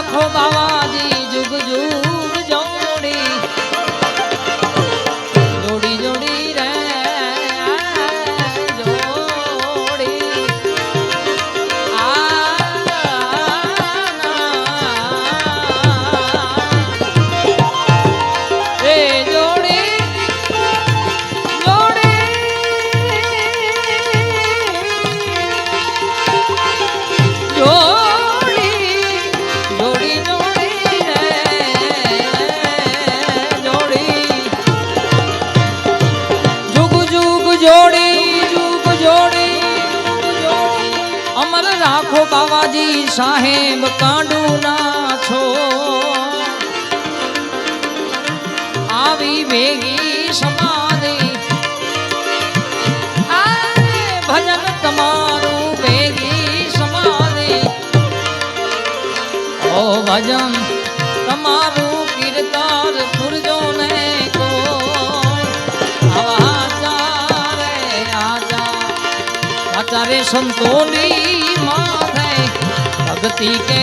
રાખો બાવાજી જુગ જુગ જોડી જોડી જોડી રે જોડી રે જોડી રાખો બાવાજી સાહેબ કાંડુ ના છો આવી ભેગી સમાધિ ભજન તમારું ભેગી સમાધિ ઓ ભજન તમારું કીર્તાર પુરજો ને કો આચારે સંતોની માથે ભક્તિ કે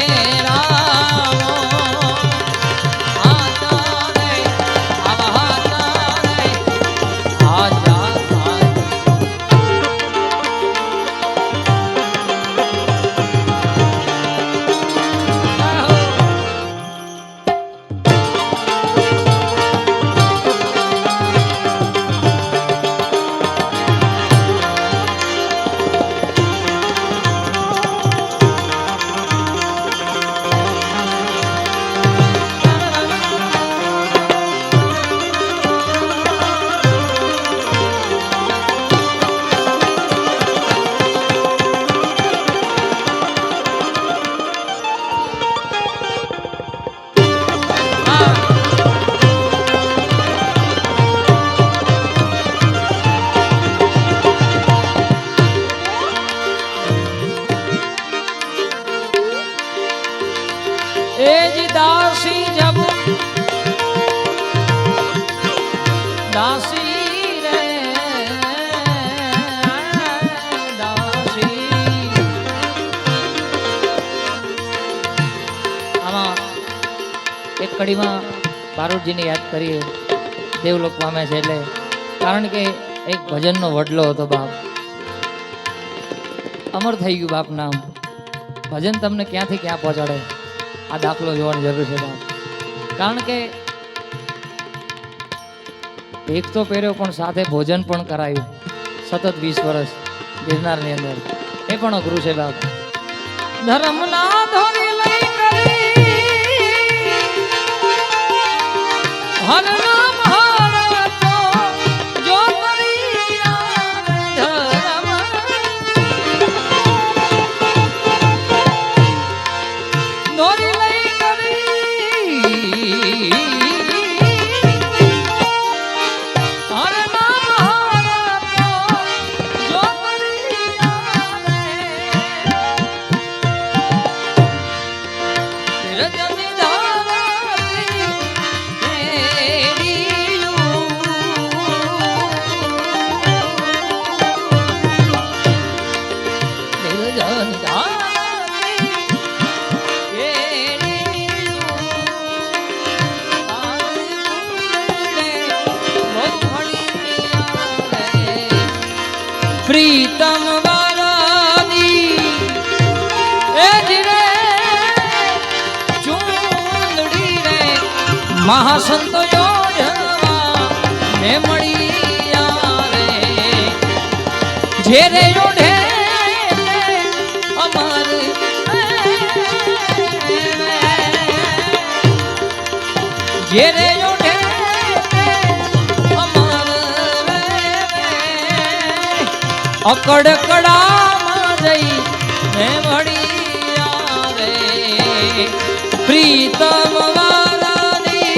રામો આચારે આચારે આચાર दासी जब दासी रे दासी આમાં એક કડીમાં બારૂદજીને યાદ કરીએ દેવલોક પામે છે એટલે કારણ કે એક ભજનનો વડલો હતો બાપ અમર થઈ ગયું બાપ નામ ભજન તમને ક્યાંથી ક્યાં પહોંચાડે આ દાખલો જોવાની જરૂર છે બાપ કારણ કે એક તો પહેર્યો પણ સાથે ભોજન પણ કરાયું સતત 20 વર્ષ ગિરનારની અંદર એ પણ અઘરું છે બાપ ધર્મના ધોરી લઈ કરી હર નામ હારતો જો કરી ધર્મ ધોરી પ્રીતમ વાલાની એ જીરે ચૂંદડી રે મહાસંતો યોધવા ને મળી રે જેરે યોઢે અમર જેરે યોઢે અકડ કડામાં જઈ હે મળ્યા રે પ્રીતમ વાલાની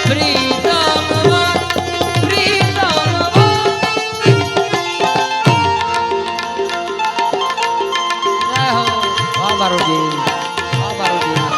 પ્રીતમ વાહ બારોજી વાહ બારોજી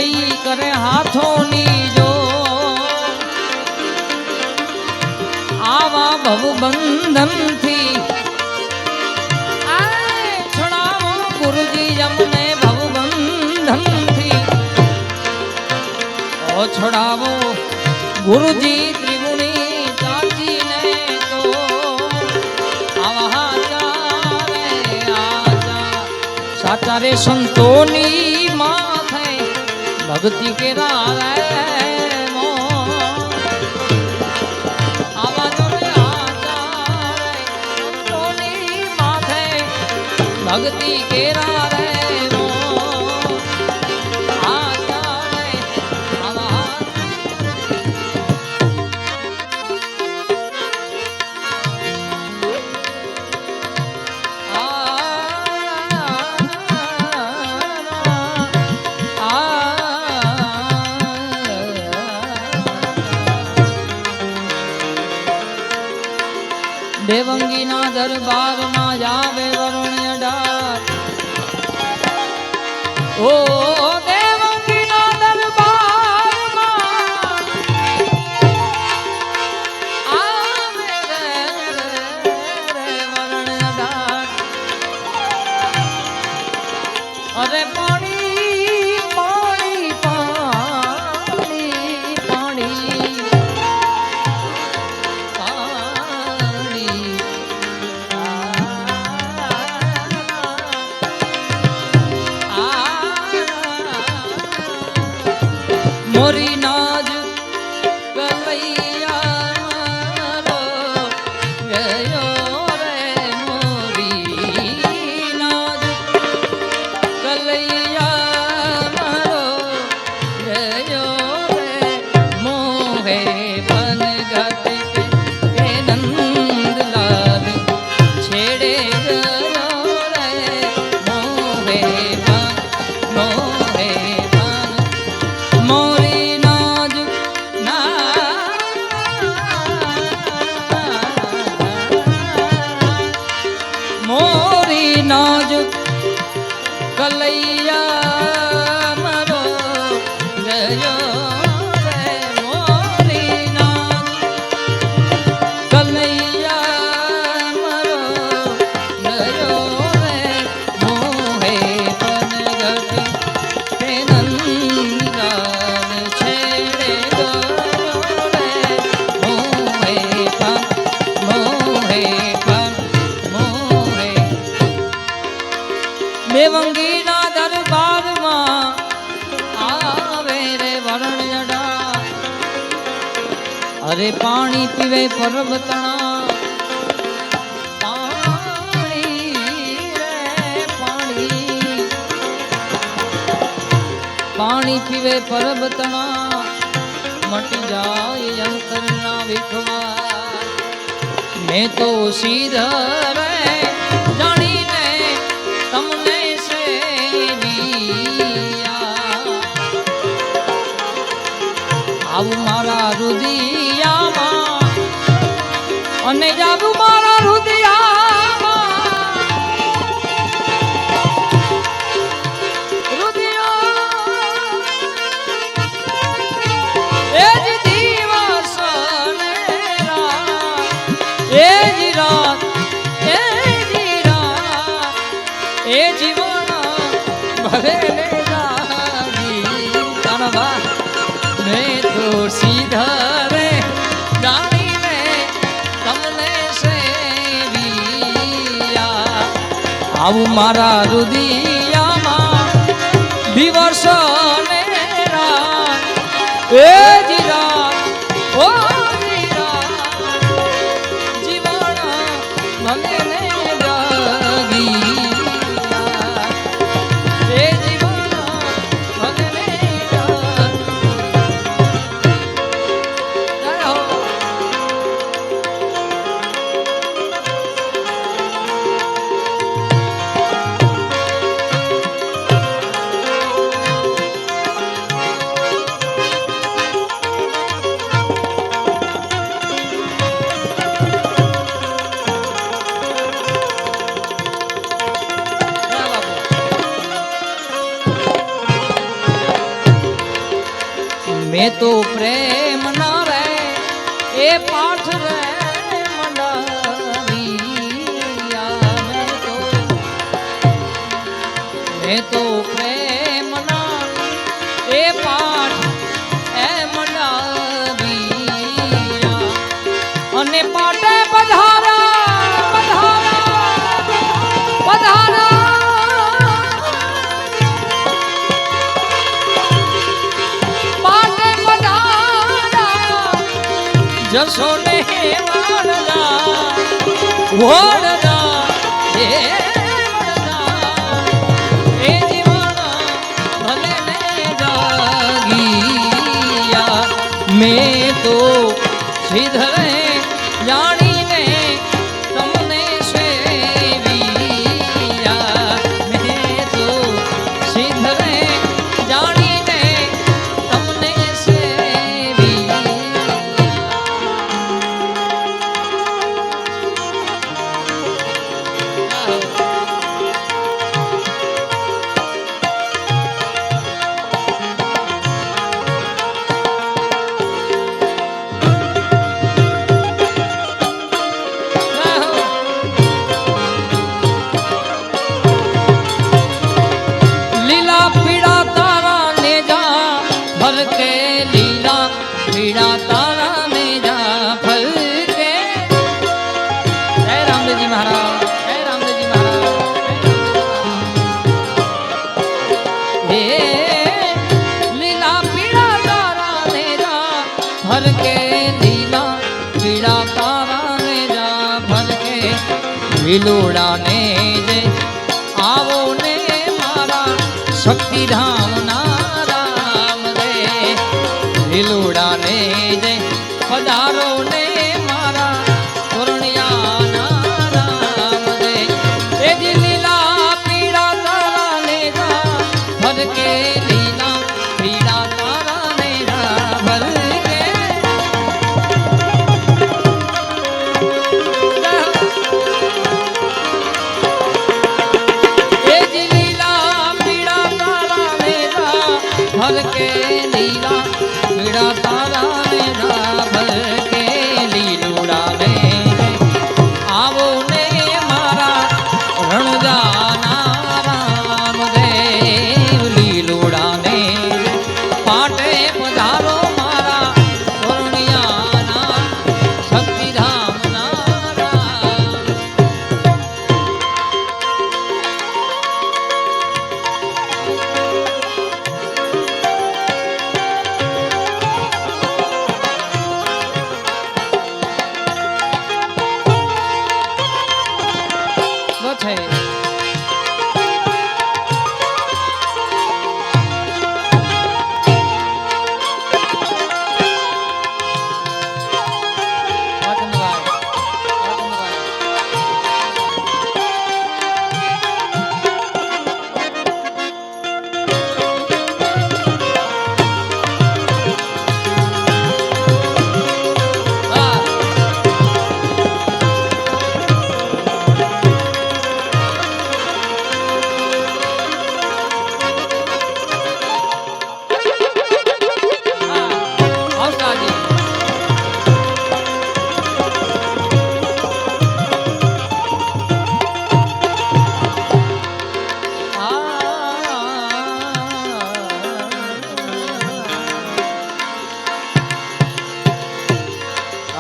ભઈ કરે હાથોની જો આવા ભવ બંધન થી છોડાવો ગુરુજી અમને ભવ બંધન થી ઓ છોડાવો ગુરુજી ત્રિગુણી ચાચીને તો આવા સાચા રે સંતોની માથે ભક્તિ કેરા રે મો આવા જો રે આચારે સંતોની માથે ભક્તિ કેરા રે મો આચારે આવા દેવંગી ના દરબાર માં જાવે વરુણ અડાર ઓ દેવંગી ના દરબાર માં આવે રે વરુણ અડાર અરે પાણી પાણી પાણી પાણી મોરી નાજ કલૈયા મારો ગયો રે મોરી નાજ કલૈયા મારો ગયો રે મોહે બન ગત કે નંદલાલ છેડે ગયો રે મોહે બન મોહે બન મોરી નાજ મોરી નાજ કલૈયા મારો ગયો રે મોરી નાજ કલૈયા મારો ગયો રે મોહે પન ગતિ તે નંદલાલ છેડે ગયો રે મોહે પન મોહે પન મોહે દેવંગી ના દરબાર માં આવે રે વરણ અડા અરે પાણી પીવે પરબતણા પાણી રે પાણી પાણી પીવે પરબતણા મટી જાય અંતરના વિખવા મેં તો સીધા રે જાણીને તમને સેવિયા આવું મારા રુદિયામાં અને જાવું મારા રુદિયામાં રુદિયા એ જ દિવસ ને રાત એ જ રાત એ જ રાત એ જીવન ભરે લે જાગી તનવા મેં તો સીધા રે જાણીને તમને સેવિયા આવું મારા રુદિયામાં દિવસ ને રાત એ જ રાત ઓ જ રાત જીવન મને ને જાગી એ જીવન મને ને મેં તો પ્રેમ ના રે એ પાઠ રે મંડાવ્યા મેં તો પ્રેમ ના એ પાઠ એ મંડાવ્યા અને પાટે પધારા પધારા પધારા પાટે પધારા જશો ને વાળના વળના એ વળના એ જીવના ભલે ને જાગીયા મેં તો શ્રીધરે જાણીને તમને સેવિયા મેં તો શ્રીધરે જાણીને તમને સેવિયા के लीला पीड़ा तारा ने जा फल के जय रामदेव जी महाराज जय रामदेव जी महाराज हे लीला पीड़ा तारा ने जा भर के लीला पीड़ा तारा ने जा भर के विलोड़ा ने जे आवो ने मारा शक्ति धाम ना લીલુડા ને જય પધારો ને મારા તોરણિયા રામ દે એ જી લીલા પીડા તારા ને જા ભર કે લીલા પીડા તારા ને જા ભર કે એ જી લીલા પીડા તારા ને જા ભર કે લીલા पीड़ा तारा ने भर के लीलूड़ा ने आवो ने मारा रणजाना राम देव लीलूड़ा ने पाटे पधारो मारा तोरણિયાના શક્તિધામના રામ છે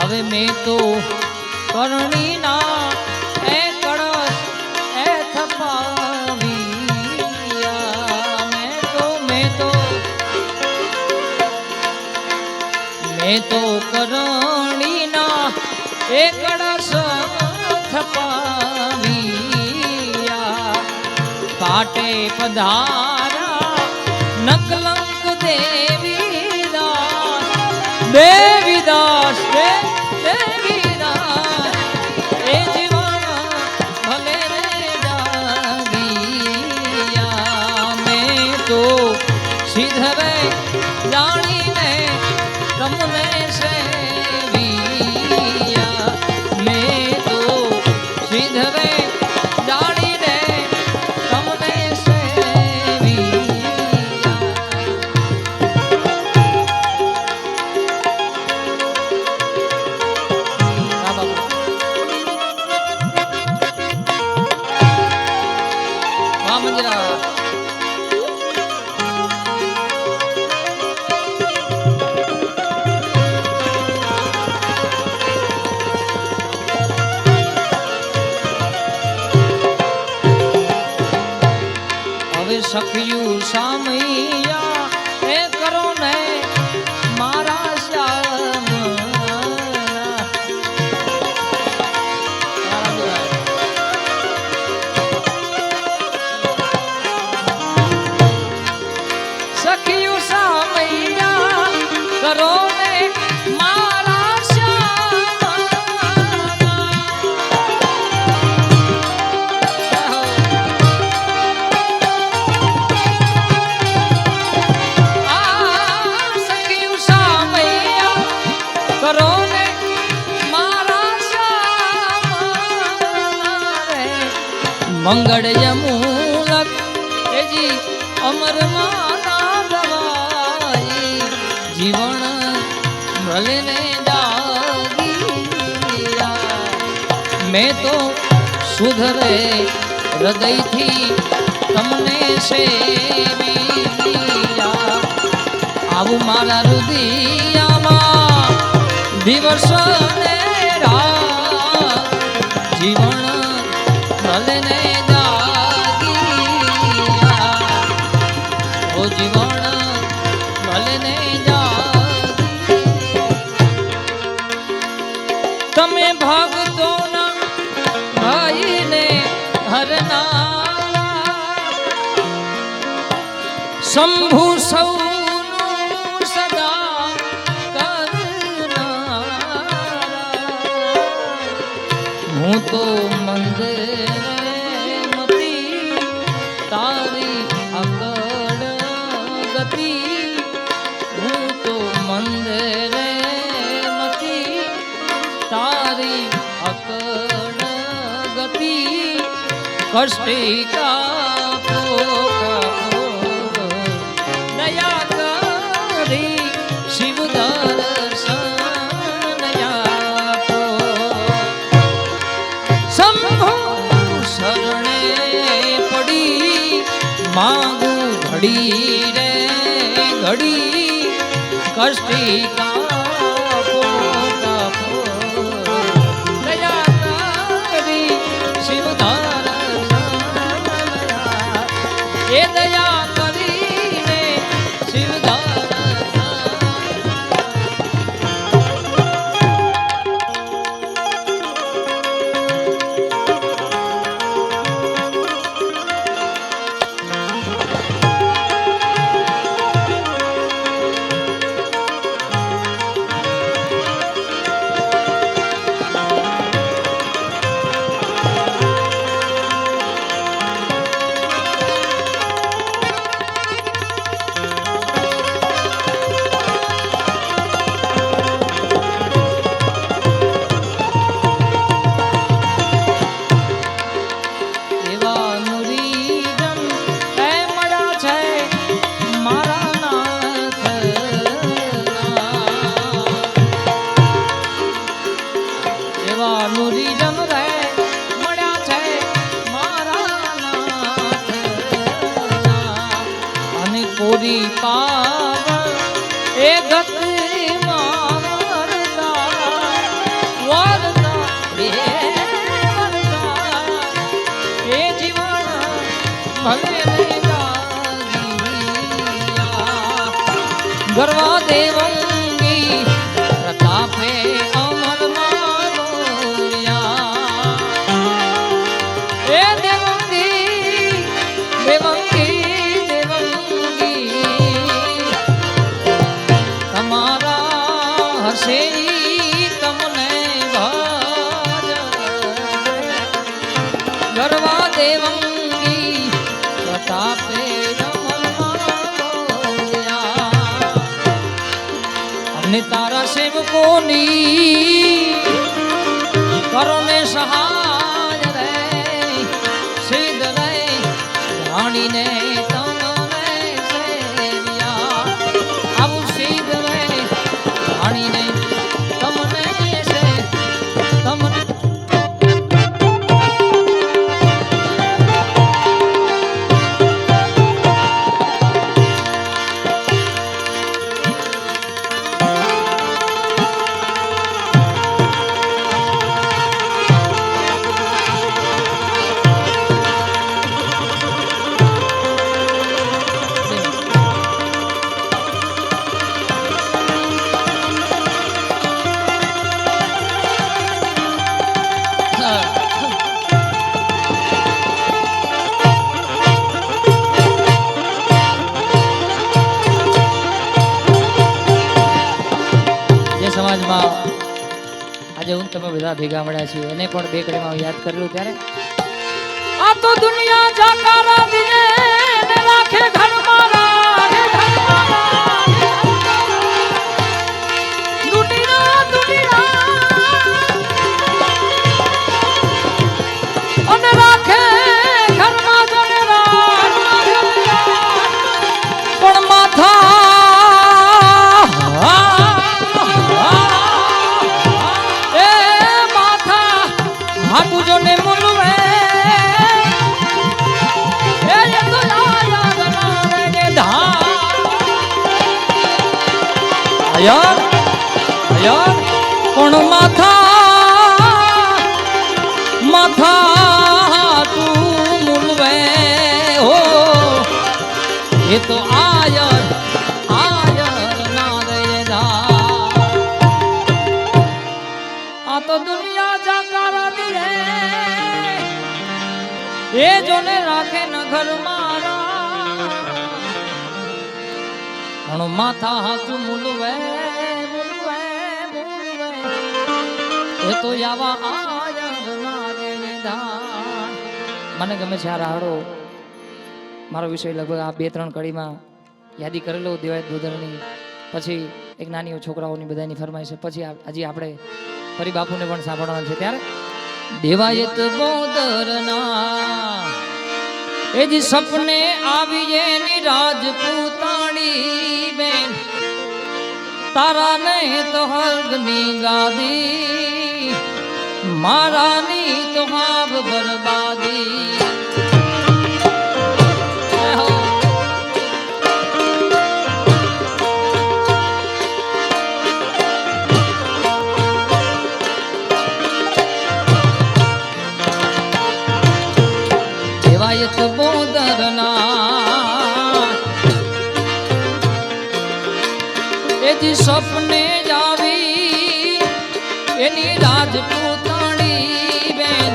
હવે મેં તો કરણીના એ કળશ એ થપાવ્યા મેં તો કરણીના એ કળશ થપાવ્યા પાટે પધારા નકલંક દેવીદાસ દેવીદાસ દેવીદાસ એ જીવન ભલે રે જાગીયા મેં તો સિદ્ધરે જાણીને તમને સેવિયા મેં તો સિદ્ધરે જાણીને તમને સેવિયા સખિયું સામૈયા એ કરો ને મારા શ્યામ સખિયું સામૈયા કરો ને મારા શ્યામ સખિયું સામૈયા કરો ને મારા શ્યામ રે મંગળ યમૂલક એજી અમર માના ગવાઈ જીવન ભલે જાગીયા મેં તો સુધરે હૃદયથી તમને સેવ્યા આવું મારા રુદિયામાં દિવસ ને રાત જીવન ભલે જાગીયા ઓ જીવન ભલે જાગી તમે ભક્તોના ભાઈને હરનારા શંભુ સૌનું સદા કરનારા હું તો મંદિરે મતી તારી અકળ ગતિ હું તો મંદિરે મતી તારી અકળ ગતિ કષ્ટી કાપો દયા કરી શિવ દર્શન આપો શંભુ શરણે પડી માંગુ ઘડી રે ઘડી કષ્ટી કાપો કાપો દયા કરી શિવ એ દયા કરીને શિવ કોરી પાવન એ ગતિ વરતા બે વરતા એ જીવન ભલે જાગીયા ગરવા દેવંગી પ્રતાપે અમર માનોયા એ દેવંગી દેવંગી હશે તમને ભાજ ગરવા દેવંગી પ્રતાપે અમને તારા સેવકોની કરો ને સહાય રે સિદ્ધ રે રાણીને તમને સેવ્યા આવું સિદ્ધ રે રાણીને તમને છે તમને તમે બધા ભેગા મળ્યા છીએ એને પણ બે કડીમાં યાદ કરેલું ત્યારે આ તો દુનિયા જાકારા દિને ને રાખે ઘર મારા હે ઘર મારા દુનિયા દુનિયા અને રાખે ઘરમાં જનેરા પણ માથા હાટુ જોને મુલવે એ તો યાદ નારે ધા આયર આયર કોણ માથા તું મુલવે હો એ તો આયર નારે ધા આ તો દુનિયા જાકારા દિને એ જોને રાખે ન ઘર મારા પણ માથા હાથું મુલવે એ તો યાવા આયર નારે દાન મને ગમે છે આ રાહડો મારો વિષય લગભગ આ 2-3 કડીમાં યાદી કરેલો દેવાયત બોદરની પછી એક નાની છોકરાઓની બધાની ફરમાઈશ પછી હજી આપણે ફરી બાપુને પણ સાંભળવાનું છે ત્યારે દેવાયત બોદરના એ જ સપને આવી એની રાજપૂતાણી બેન તારા ને તો હર્ગની ગાદી મારાની તો હાબ બરબાદી દેવાયત બોદરના એ જ સપને આવી એની રાજપૂતાણી બેન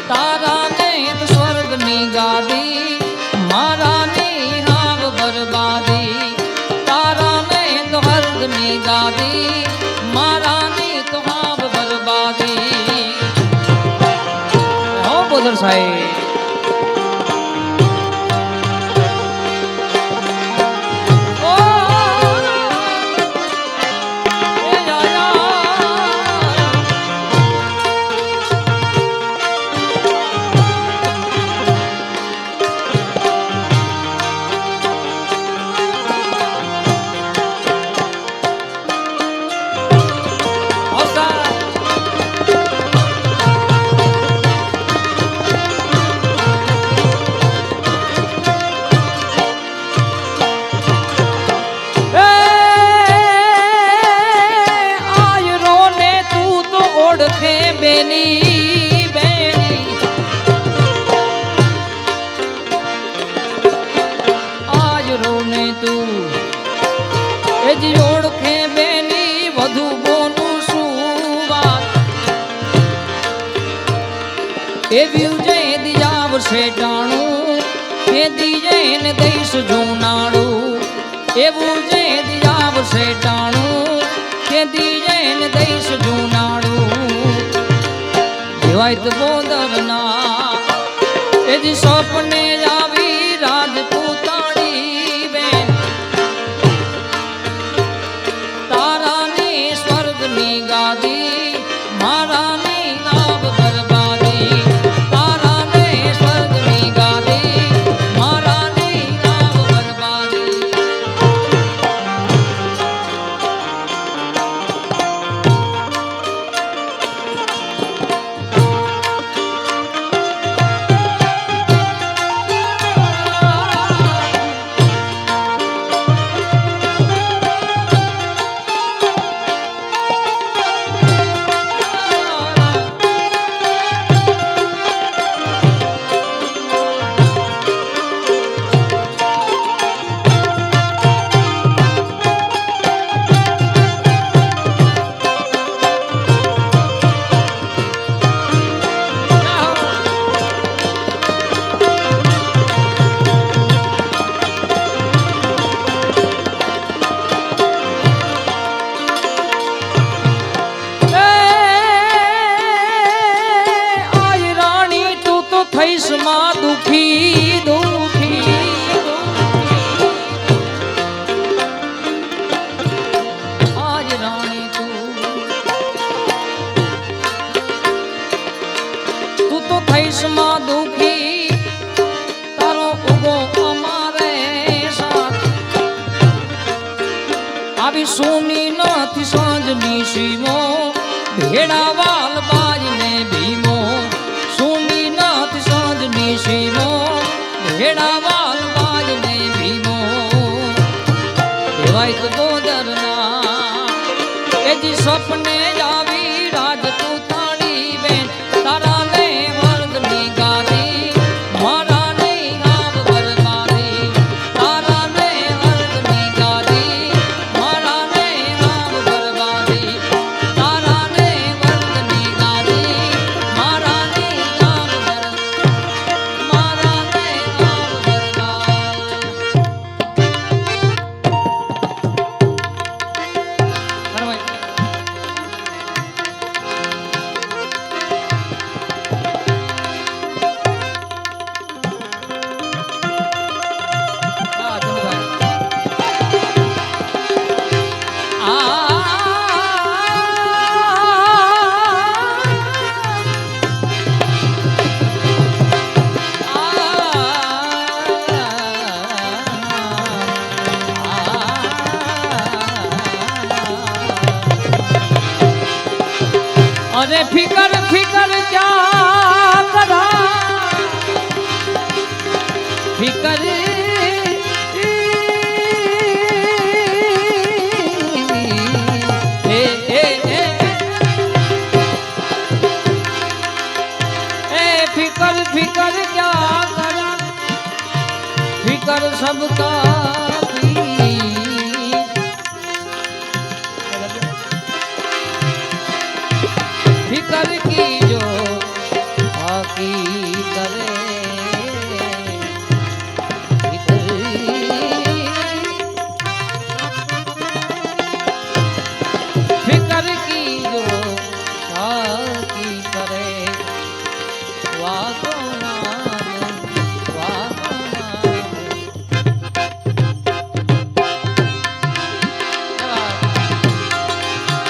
તારા ને તો સ્વર્ગની ગાદી મારાની હાવ બરબાદી તારા ને તો હર્ગની ગાદી મારાની તો હાવ બરબાદી બોદર સાહેબ બેની આયરો ને તું એ જ ઓળખે બેની વધુ બોલું શું વાત એવી જય દિજાવ શેટાણું એ દિજે ને દઈશ જૂનાણું એવું જય દિજાવ શેટાણું કે દિજે ને દઈશ જૂનાણું દેવાયત બોદરના એ જ સપને આવી રાજપૂતાણી બેન તારાની સ્વર્ગની ગાદી મારાની નાવ બરબાદી તારાને સ્વર્ગની ગાદી મારાની નાવ બરબાદી તો થઈશ માં દુખી તારો ઉગો અમારે સાથ આવી સોની નથી સાંજની સીમો ભેડા વાલ બાજને ભીમો સોની નથી સાંજની સીમો ભેડા વાલ બાજને ભીમો દેવાય તો ગોદરના એ જી સપને આવી રાજ તું તાળી બેન તારા ને વર્ગની ગાદી મારા ને આવ બરબાદી તારા ને વર્ગની ગાદી મારા ને આવ બરબાદી તારા ને વર્ગની ગાદી મારા ને આવ મારા ને આવ બરબાદી अरे फिकर फिकर क्या करा फिकर फिकर फिकर क्या करा फिकर सबका फिकर की जो बाकी करे फिकर की जो बाकी करे वाको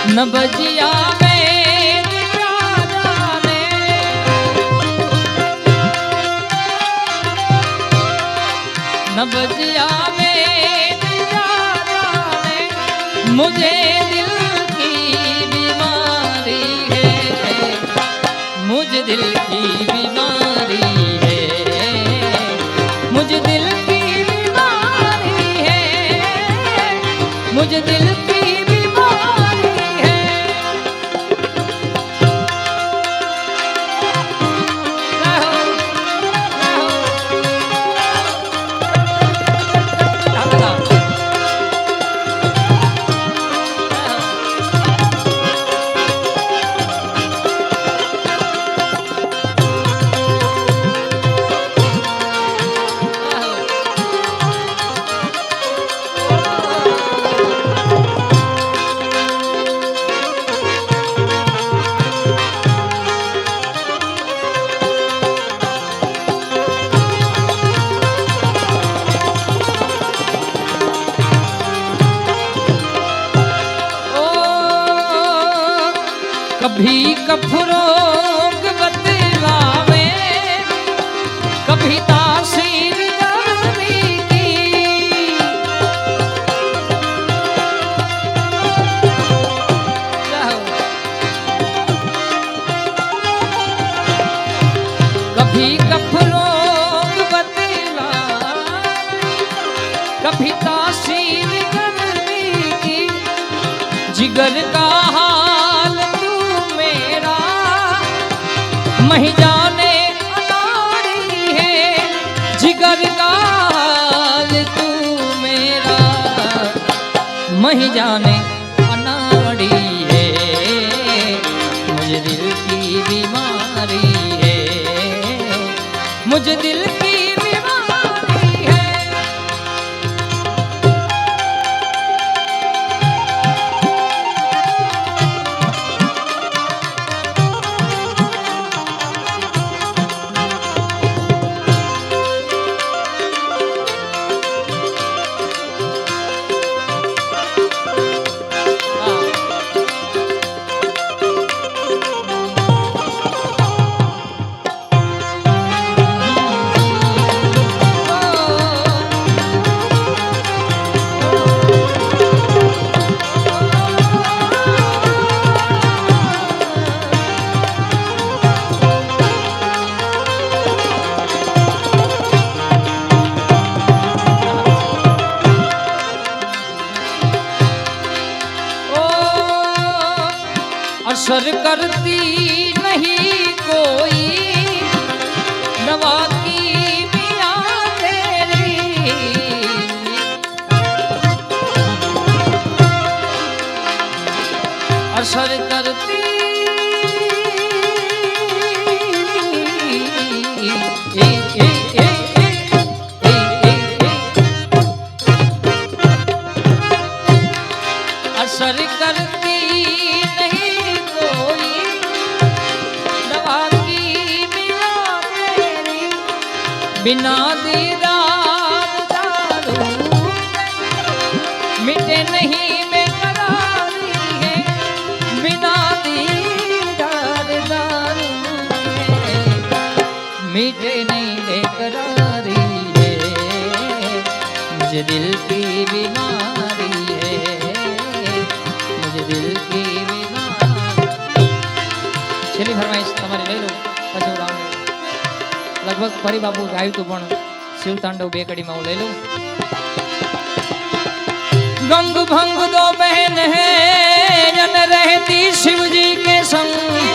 न बजिया बजिया में मुझे दिल की बीमारी है मुझे दिल की बीमारी है मुझे दिल की बीमारी है मुझे दिल की बीमारी है कभी कफरोग बतलावे कभी तासीर गर्मी की कभी कफरोग बतलावे कभी तासीर गर्मी की जिगर का हाल मही जाने अनाड़ी है जिगर का हाल तू मेरा मही जाने अनाड़ी है मुझे दिल की बीमारी है मुझे दिल की बीमारी है बिना दीदार दारू मिटे नहीं बेकरारी है, बिना दीदार दारू मिटे नहीं बेकरारी है, मुझे दिल की बीमारी है, मुझे दिल की बीमारी। छेल्ली फरमाइश તમારી લઈ લો પછી હું રાઉન્ડ લગભગ ફરી બાપુ ગાયું તું પણ શિવ તાંડવ બે કડીમાં હું લઈ લઉં। गंग भंग दो बहन है जन रहती शिव जी के संग,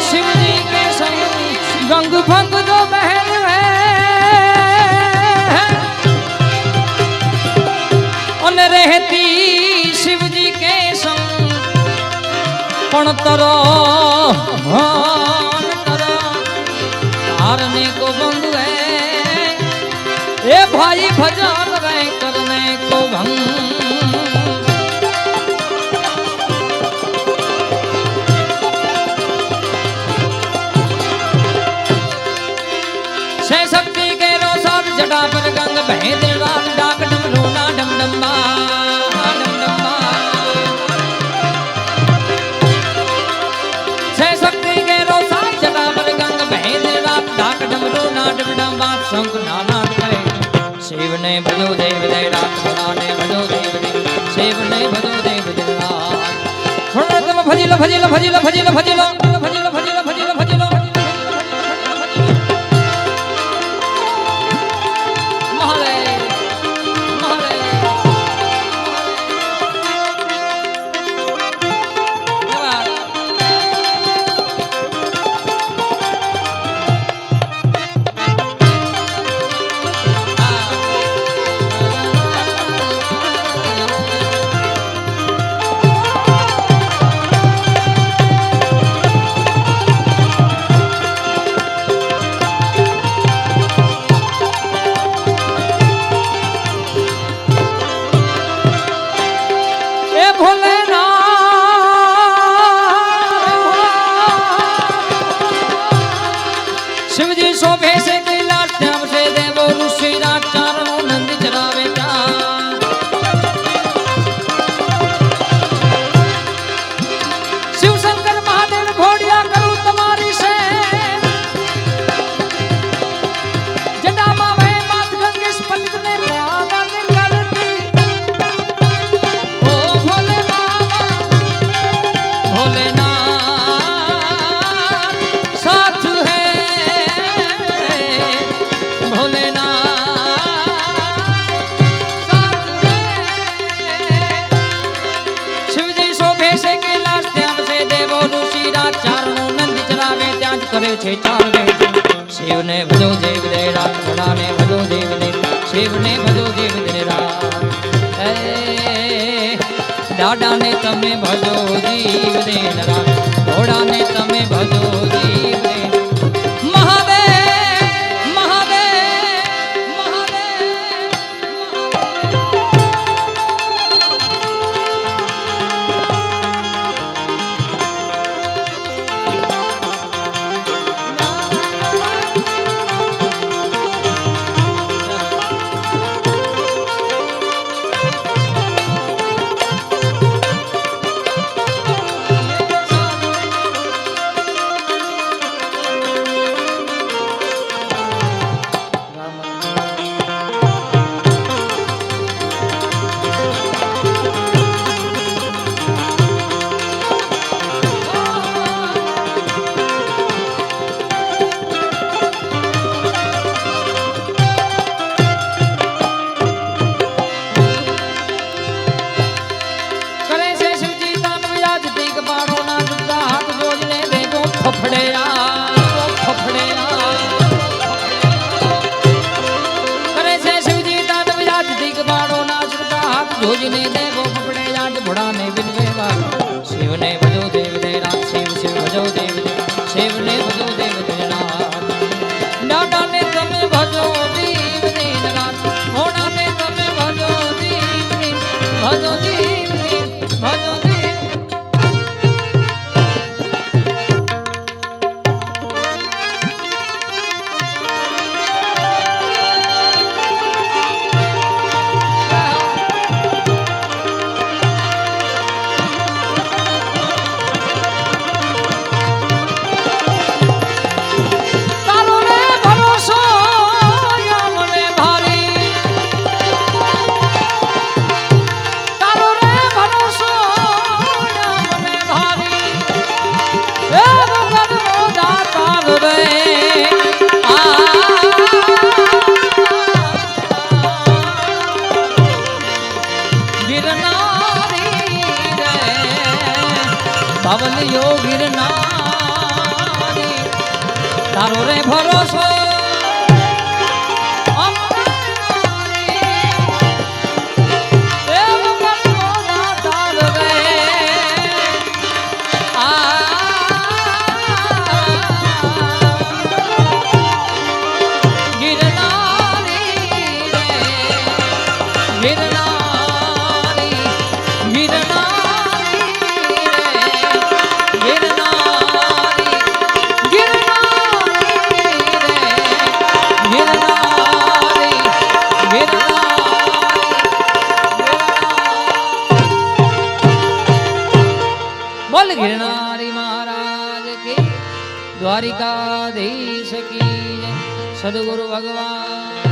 शिव जी के संग गंग भंग दो बहन है उन रहती शिव जी के संग, पण तरो हारने को भंग है ए भाई भजन रे करने को भंग। जटा पर गंग बहे दिन रात डाक डमरू ना डम डम्बा डम डम्बा। छह शक्ति के रोसा जटा पर गंग बहे दिन रात डाक डमरू ना डम डम्बा। शंख नानाद करे शिव ने भजो देव दे रात बना ने भजो देव दे शिव ने भजो देव दिन रात। तुम भजिलो भजिलो भजिलो भजिलो भजिलो भजिलो भजिलो भजिलो भजिलो करे छे चार वेद। शिव ने भजो देव दे रात बड़ा ने भजो देव दे शिव ने भजो देव दे रात। डाडा ने तमे भजो देव दे रात घोड़ा ने तमे भजो देव दे। તારો રે ભરોસો बोल गिरनारी महाराज की द्वारिकाधीश की जय। सद्गुरु भगवान